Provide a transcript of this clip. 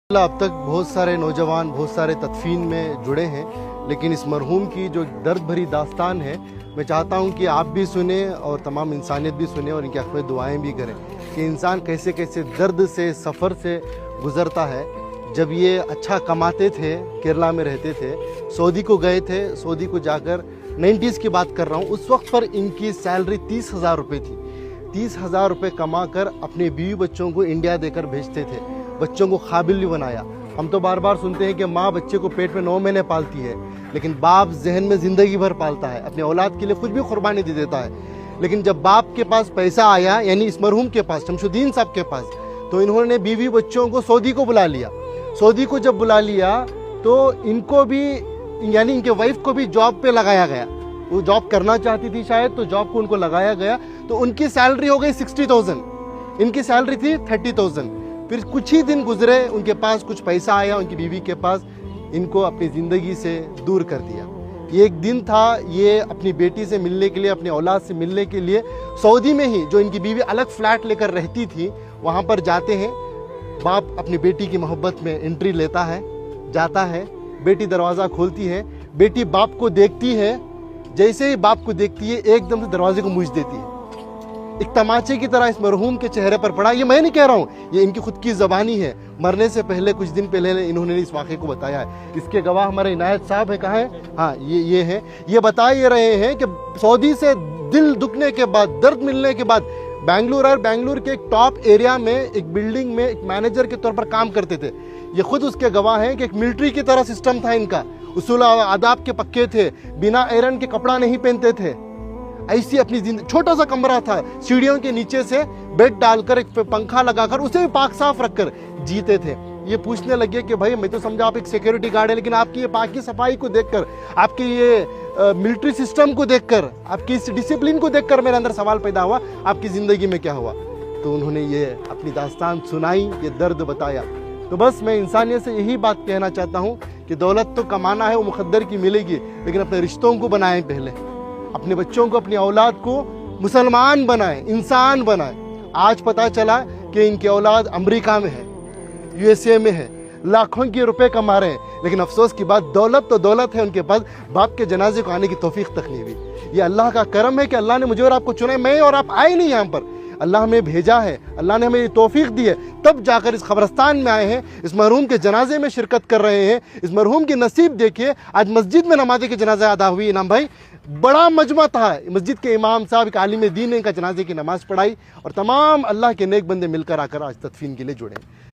अब तक बहुत सारे नौजवान बहुत सारे तदफीन में जुड़े हैं, लेकिन इस मरहूम की जो दर्द भरी दास्तान है, मैं चाहता हूं कि आप भी सुने और तमाम इंसानियत भी सुने और इनकी हक़ में दुआएं भी करें कि इंसान कैसे कैसे दर्द से सफ़र से गुज़रता है। जब ये अच्छा कमाते थे, केरला में रहते थे, सऊदी को गए थे, सऊदी को जाकर 90s की बात कर रहा हूँ, उस वक्त पर इनकी सैलरी 30,000 रुपये थी। 30,000 रुपये कमा कर अपने बीवी बच्चों को इंडिया देकर भेजते थे, बच्चों को काबिल भी बनाया। हम तो बार बार सुनते हैं कि माँ बच्चे को पेट में 9 महीने पालती है, लेकिन बाप जहन में ज़िंदगी भर पालता है, अपने औलाद के लिए खुद भी कुर्बानी दे देता है। लेकिन जब बाप के पास पैसा आया, यानी इस मरहूम के पास, शमशुद्दीन साहब के पास, तो इन्होंने बीवी बच्चों को सऊदी को बुला लिया। सऊदी को जब बुला लिया तो इनको भी, यानी इनके वाइफ को भी जॉब पे लगाया गया। वो जॉब करना चाहती थी शायद, तो जॉब को उनको लगाया गया, तो उनकी सैलरी हो गई 60,000, इनकी सैलरी थी 30,000। फिर कुछ ही दिन गुजरे, उनके पास कुछ पैसा आया, उनकी बीवी के पास, इनको अपनी ज़िंदगी से दूर कर दिया। ये एक दिन था, ये अपनी बेटी से मिलने के लिए, अपने औलाद से मिलने के लिए सऊदी में ही, जो इनकी बीवी अलग फ्लैट लेकर रहती थी, वहाँ पर जाते हैं। बाप अपनी बेटी की मोहब्बत में एंट्री लेता है, जाता है, बेटी दरवाज़ा खोलती है, बेटी बाप को देखती है, जैसे ही बाप को देखती है एकदम से दरवाजे को मूछ देती है। एक तमाचे की तरह इस मरहूम के चेहरे पर पड़ा। ये मैं नहीं कह रहा हूँ, ये इनकी खुद की ज़बानी है। मरने से पहले, कुछ दिन पहले इन्होंने इस वाक़े को बताया है। इसके गवाह हमारे इनायत साहब है, कहाँ है? हाँ, ये है। ये बता ये रहे हैं कि सऊदी से दिल दुखने के बाद, दर्द मिलने के बाद, बेंगलुरु के एक टॉप एरिया में एक बिल्डिंग में एक मैनेजर के तौर पर काम करते थे। ये खुद उसके गवाह हैं कि एक मिलिट्री की तरह सिस्टम था इनका, उसूल आदाब के पक्के थे, बिना आयरन के कपड़ा नहीं पहनते थे। ऐसी अपनी जिंदगी, छोटा सा कमरा था, सीढ़ियों के नीचे से बेड डालकर, एक पंखा लगाकर, उसे भी पाक साफ रखकर जीते थे। ये पूछने लगे कि भाई, मैं तो समझा आप एक सिक्योरिटी गार्ड है, लेकिन आपकी ये पाकी सफाई को देखकर, आपके ये मिलिट्री सिस्टम को देखकर, आपकी इस डिसिप्लिन को देखकर मेरे अंदर सवाल पैदा हुआ, आपकी ज़िंदगी में क्या हुआ? तो उन्होंने ये अपनी दास्तान सुनाई, ये दर्द बताया। तो बस मैं इंसानियत से यही बात कहना चाहता हूँ कि दौलत तो कमाना है, वो मुकद्दर की मिलेगी, लेकिन अपने रिश्तों को बनाएं पहले, अपने बच्चों को, अपनी औलाद को मुसलमान बनाएं, इंसान बनाएं। आज पता चला कि इनकी औलाद अमेरिका में है, USA में है, लाखों के रुपए कमा रहे हैं, लेकिन अफसोस की बात, दौलत तो दौलत है, उनके पास बाप के जनाजे को आने की तौफीक तक नहीं हुई। ये अल्लाह का करम है कि अल्लाह ने मुझे और आपको चुना है। मैं और आप आए नहीं यहाँ पर, अल्लाह हमें भेजा है, अल्लाह ने हमें ये तौफीक दी है, तब जाकर इस कब्रस्तान में आए हैं, इस मरहूम के जनाजे में शिरकत कर रहे हैं। इस मरहूम की नसीब देखिए, आज मस्जिद में नमाज़े के जनाजा अदा हुई। इनाम भाई, बड़ा मजमा था, मस्जिद के इमाम साहब, एक आलिम दीन ने इनका जनाजे की नमाज़ पढ़ाई, और तमाम अल्लाह के नेक बंदे मिलकर आकर आज तदफीन के लिए जुड़े।